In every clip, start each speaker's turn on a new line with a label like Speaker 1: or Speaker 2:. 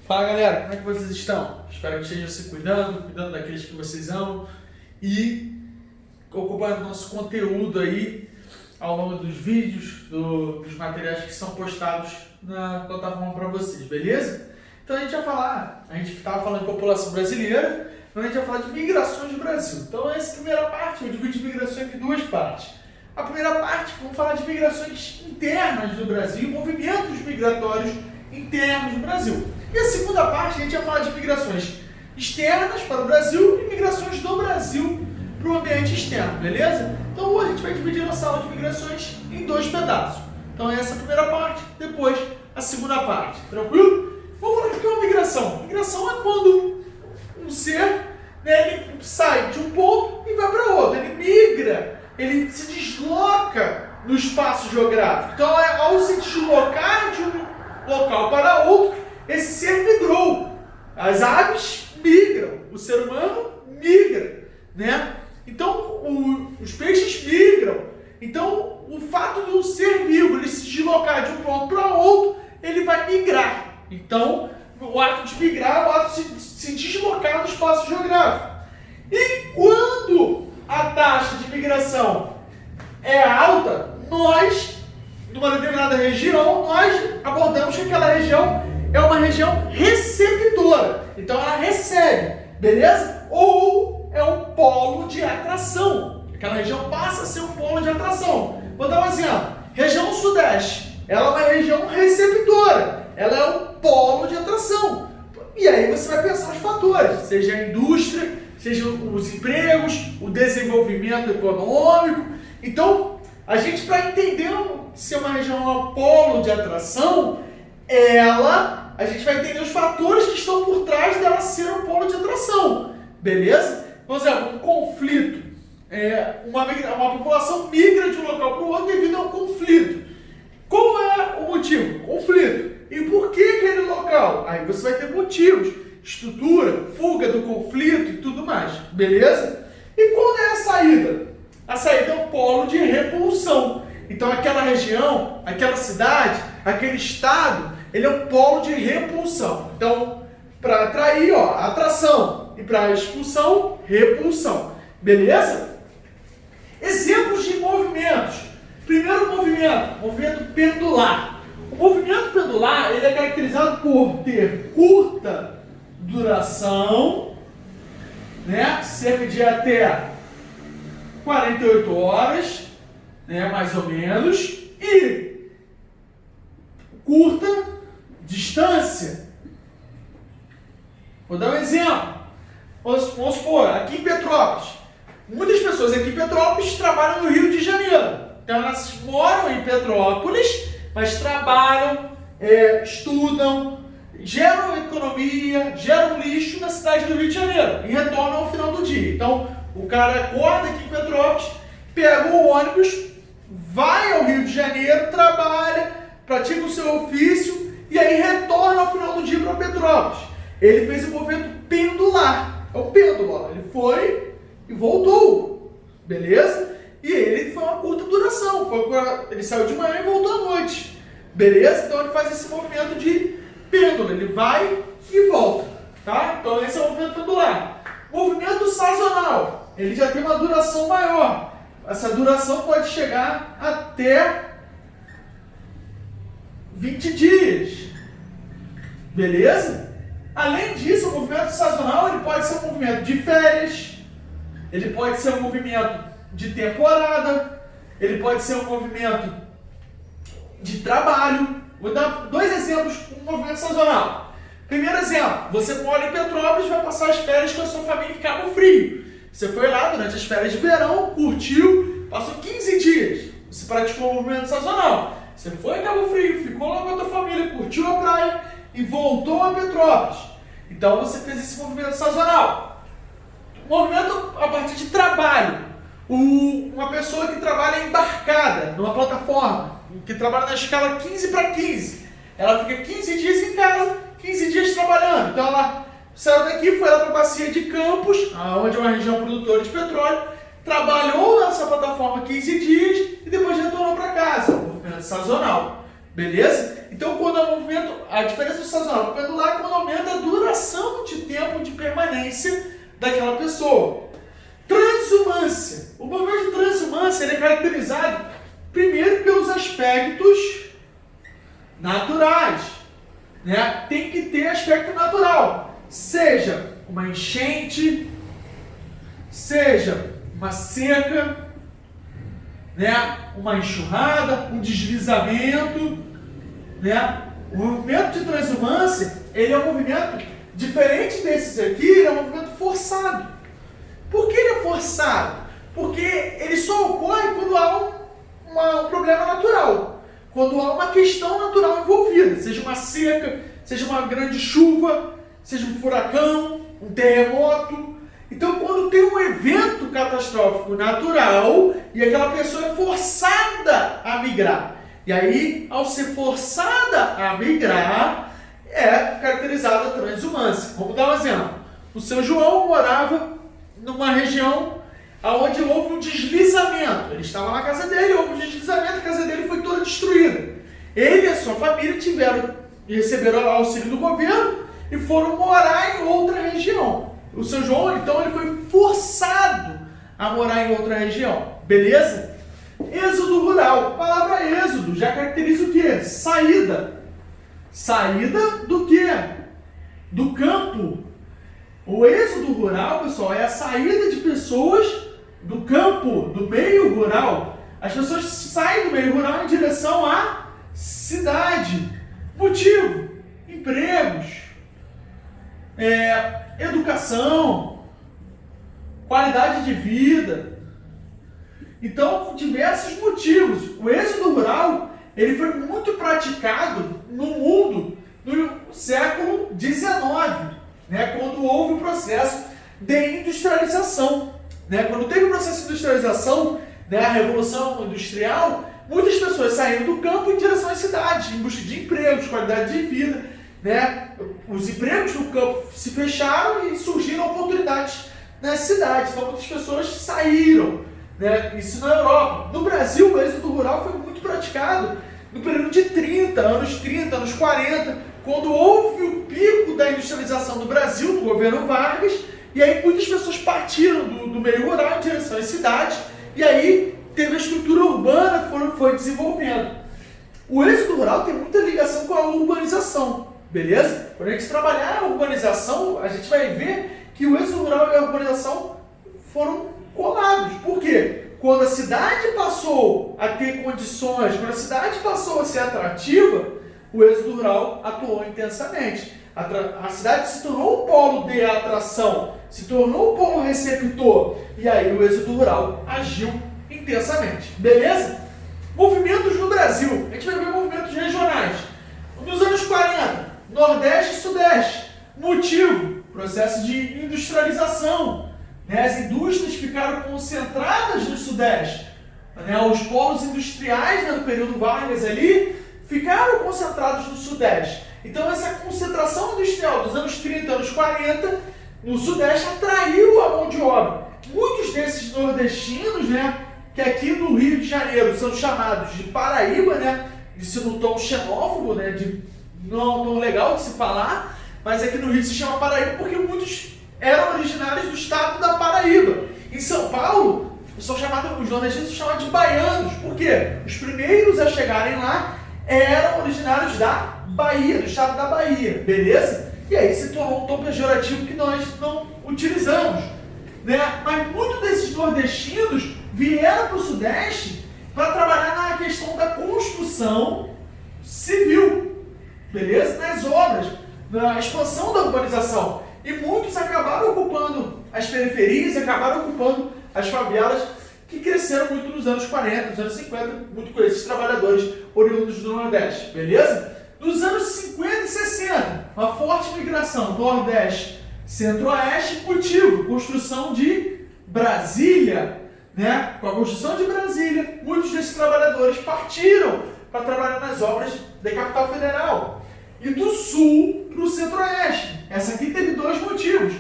Speaker 1: Fala galera, como é que vocês estão? Espero que estejam se cuidando daqueles que vocês amam e ocupando nosso conteúdo aí ao longo dos vídeos, dos materiais que são postados na plataforma para vocês, beleza? Então a gente estava falando de população brasileira, então a gente vai falar de migrações do Brasil. Então essa primeira parte, eu dividi migrações em duas partes. A primeira parte, vamos falar de migrações internas do Brasil, movimentos migratórios internos do Brasil. E a segunda parte, a gente vai falar de migrações externas para o Brasil e migrações do Brasil para o ambiente externo, beleza? Então hoje a gente vai dividir nossa aula de migrações em dois pedaços. Então essa é a primeira parte, depois a segunda parte, tranquilo? Vamos falar o que é uma migração. Migração é quando um ser, ele sai de um ponto e vai para outro, ele migra, ele se desloca no espaço geográfico. Então ao se deslocar de um local para outro, esse ser migrou. As aves migram, o ser humano migra, né? Então os peixes migram. Então o fato de um ser vivo ele se deslocar de um ponto para outro, ele vai migrar. Então o ato de migrar é o ato de se deslocar no espaço geográfico. E quando a taxa de migração é alta, nós, numa determinada região, nós abordamos que aquela região é uma região receptora. Então ela recebe, beleza? Ou é um polo de atração. Aquela região passa a ser um polo de atração. Vou dar um exemplo. Região Sudeste, ela é uma região receptora. Ela é um polo de atração. E aí você vai pensar os fatores, seja a indústria, seja os empregos, o desenvolvimento econômico. Então, a gente, para entender se é uma região um polo de atração, a gente vai entender os fatores que estão por trás dela ser um polo de atração, beleza? Por exemplo, um conflito, uma população migra de um local para o outro devido a um conflito. Qual é o motivo? Conflito. E por que aquele local? Aí você vai ter motivos, estrutura, fuga do conflito e tudo mais, beleza? E qual é a saída? A saída é um polo de repulsão. Então aquela região, aquela cidade, aquele estado, ele é um polo de repulsão. Então, para atrair, atração. E para expulsão, repulsão. Beleza? Exemplos de movimentos. Primeiro movimento pendular. O movimento pendular, ele é caracterizado por ter curta duração, né? Cerca de até 48 horas, né? Mais ou menos, e curta distância. Vou dar um exemplo. Vamos supor, aqui em Petrópolis. Muitas pessoas aqui em Petrópolis trabalham no Rio de Janeiro. Então elas moram em Petrópolis, mas trabalham, estudam, geram economia, geram lixo na cidade do Rio de Janeiro e retornam ao final do dia. Então o cara acorda aqui em Petrópolis, pega o ônibus, vai ao Rio de Janeiro, trabalha, pratica o seu ofício e aí retorna ao final do dia para Petrópolis. Ele fez um movimento pendular. É o pêndulo, ó. Ele foi e voltou, beleza? E ele foi uma curta duração. Ele saiu de manhã e voltou à noite, beleza? Então ele faz esse movimento de pêndulo. Ele vai e volta, tá? Então esse é o movimento pendular. Movimento sazonal. Ele já tem uma duração maior. Essa duração pode chegar até 20 dias. Beleza? Além disso, o movimento sazonal ele pode ser um movimento de férias, ele pode ser um movimento de temporada, ele pode ser um movimento de trabalho. Vou dar dois exemplos de um movimento sazonal. Primeiro exemplo, você mora em Petrópolis e vai passar as férias com a sua família em Cabo Frio. Você foi lá durante as férias de verão, curtiu, passou 15 dias. Você praticou um movimento sazonal. Você foi a Cabo Frio, ficou lá com a tua família, curtiu a praia e voltou a Petrópolis. Então você fez esse movimento sazonal. Movimento a partir de trabalho. Uma pessoa que trabalha embarcada numa plataforma, que trabalha na escala 15/15. Ela fica 15 dias em casa, 15 dias trabalhando. Então ela saiu daqui, foi lá para a Bacia de Campos, onde é uma região produtora de petróleo, trabalhou nessa plataforma 15 dias e depois retornou para casa. Movimento sazonal. Beleza? Então, quando é um movimento, a diferença do sazonal para o pendular é quando aumenta permanência daquela pessoa. Transhumância. O movimento de transhumância ele é caracterizado primeiro pelos aspectos naturais, né? Tem que ter aspecto natural, seja uma enchente, seja uma seca, né? Uma enxurrada, um deslizamento, né? O movimento de transhumância, ele é um movimento diferente desses aqui, ele é um movimento forçado. Por que ele é forçado? Porque ele só ocorre quando há um problema natural, quando há uma questão natural envolvida, seja uma seca, seja uma grande chuva, seja um furacão, um terremoto. Então, quando tem um evento catastrófico natural e aquela pessoa é forçada a migrar, e aí, ao ser forçada a migrar, é caracterizada a transhumância. Vamos dar um exemplo. O seu João morava numa região onde houve um deslizamento. Ele estava na casa dele, houve um deslizamento, a casa dele foi toda destruída. Ele e a sua família receberam auxílio do governo e foram morar em outra região. O seu João, então, ele foi forçado a morar em outra região. Beleza? Êxodo rural. A palavra êxodo já caracteriza o quê? Saída. Saída do quê? Do campo. O êxodo rural, pessoal, é a saída de pessoas do campo, do meio rural. As pessoas saem do meio rural em direção à cidade. Motivo: empregos, educação, qualidade de vida. Então, diversos motivos. O êxodo rural ele foi muito praticado no mundo no século XIX, né, quando houve o processo de industrialização. Né? Quando teve o processo de industrialização, né, a Revolução Industrial, muitas pessoas saíram do campo em direção às cidades, em busca de empregos, qualidade de vida. Né? Os empregos no campo se fecharam e surgiram oportunidades nas cidades. Então, muitas pessoas saíram. Né? Isso na Europa. No Brasil, o êxodo rural foi muito praticado no período de anos 30, anos 40, quando houve o pico da industrialização do Brasil, no governo Vargas, e aí muitas pessoas partiram do meio rural em direção às cidades, e aí teve a estrutura urbana que foi desenvolvendo. O êxodo rural tem muita ligação com a urbanização, beleza? Quando a gente trabalhar a urbanização, a gente vai ver que o êxodo rural e a urbanização foram colados. Por quê? Quando a cidade passou a ter condições, quando a cidade passou a ser atrativa, o êxodo rural atuou intensamente. A cidade se tornou um polo de atração, se tornou um polo receptor, e aí o êxodo rural agiu intensamente. Beleza? Movimentos no Brasil. A gente vai ver movimentos regionais. Nos anos 40, Nordeste e Sudeste. Motivo: processo de industrialização. As indústrias ficaram concentradas no Sudeste. Os polos industriais, no período Vargas ali, ficaram concentrados no Sudeste. Então essa concentração industrial dos anos 30, anos 40, no Sudeste atraiu a mão de obra. Muitos desses nordestinos, que aqui no Rio de Janeiro são chamados de Paraíba, isso num tom xenófobo, não tão legal de se falar, mas aqui no Rio se chama Paraíba porque muitos eram originários do estado da Paraíba. Em São Paulo, os nordestinos são chamados de baianos. Por quê? Os primeiros a chegarem lá eram originários da Bahia, do estado da Bahia, beleza? E aí se tornou um tom pejorativo que nós não utilizamos. Mas muitos desses nordestinos vieram para o Sudeste para trabalhar na questão da construção civil, beleza? Nas obras, na expansão da urbanização. E muitos acabaram ocupando as periferias, acabaram ocupando as favelas que cresceram muito nos anos 40, nos anos 50, muito com esses trabalhadores oriundos do Nordeste, beleza? Nos anos 50 e 60, uma forte migração Nordeste, Centro-Oeste, motivo: construção de Brasília. Com a construção de Brasília, muitos desses trabalhadores partiram para trabalhar nas obras da capital federal. E do Sul para o Centro-Oeste. Essa aqui teve dois motivos.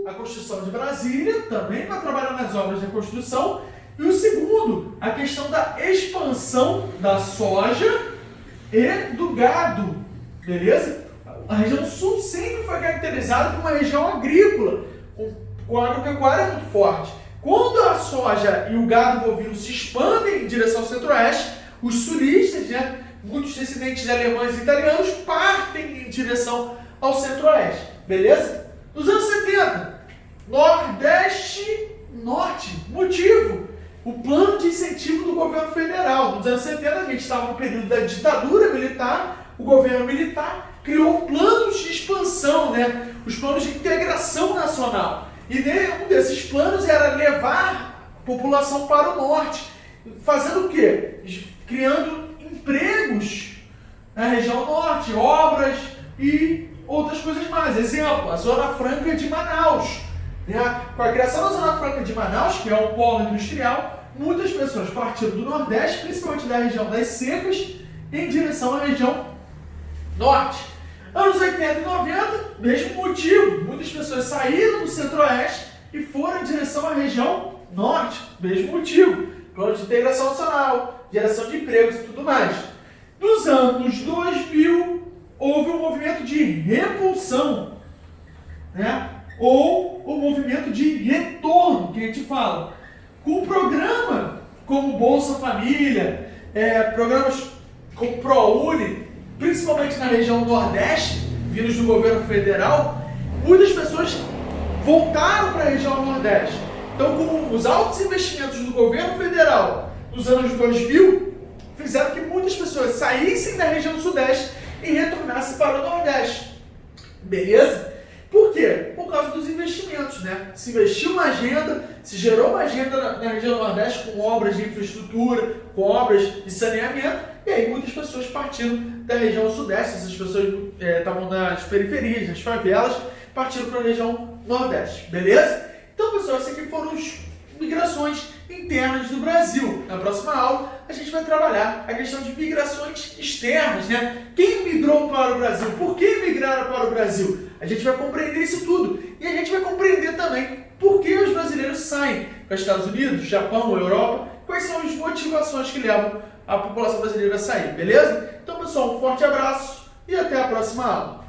Speaker 1: A construção de Brasília, também para trabalhar nas obras de construção. E o segundo, a questão da expansão da soja e do gado. Beleza? a região sul sempre foi caracterizada como uma região agrícola, com a agropecuária muito forte. Quando a soja e o gado bovino se expandem em direção ao centro-oeste, os sulistas, né, muitos descendentes de alemães e italianos, partem em direção ao centro-oeste. Beleza? Nos anos 70, Nordeste, Norte. Motivo: o plano de incentivo do governo federal. Nos anos 70, a gente estava no período da ditadura militar, o governo militar criou planos de expansão, né? Os planos de integração nacional. E um desses planos era levar a população para o norte, fazendo o quê? Criando empregos na região norte, obras e outras coisas mais. Exemplo, a Zona Franca de Manaus. Com a criação da Zona Franca de Manaus, que é um polo industrial, muitas pessoas partiram do Nordeste, principalmente da região das secas, em direção à região norte. Anos 80 e 90, mesmo motivo. Muitas pessoas saíram do centro-oeste e foram em direção à região norte. Mesmo motivo. Plano de integração nacional, geração de empregos e tudo mais. Nos anos 2000, houve um movimento de repulsão, né? Ou o movimento de retorno, que a gente fala. Com um programa como Bolsa Família, programas como ProUni, principalmente na região Nordeste, vindos do governo federal, muitas pessoas voltaram para a região Nordeste. Então, com os altos investimentos do governo federal nos anos 2000, fizeram que muitas pessoas saíssem da região Sudeste e retornassem para o Nordeste. Beleza? Por quê? Por causa dos investimentos, né? Se investiu uma agenda, se gerou uma agenda na região Nordeste com obras de infraestrutura, com obras de saneamento, e aí muitas pessoas partiram da região Sudeste, essas pessoas estavam nas periferias, nas favelas, partiram para a região Nordeste, beleza? Então, pessoal, essas aqui foram as migrações internas do Brasil. Na próxima aula, a gente vai trabalhar a questão de migrações externas, né? Quem migrou para o Brasil? Por que migraram para o Brasil? A gente vai compreender isso tudo. E a gente vai compreender também por que os brasileiros saem para os Estados Unidos, Japão, Europa, quais são as motivações que levam a população brasileira a sair, beleza? Então, pessoal, um forte abraço e até a próxima aula.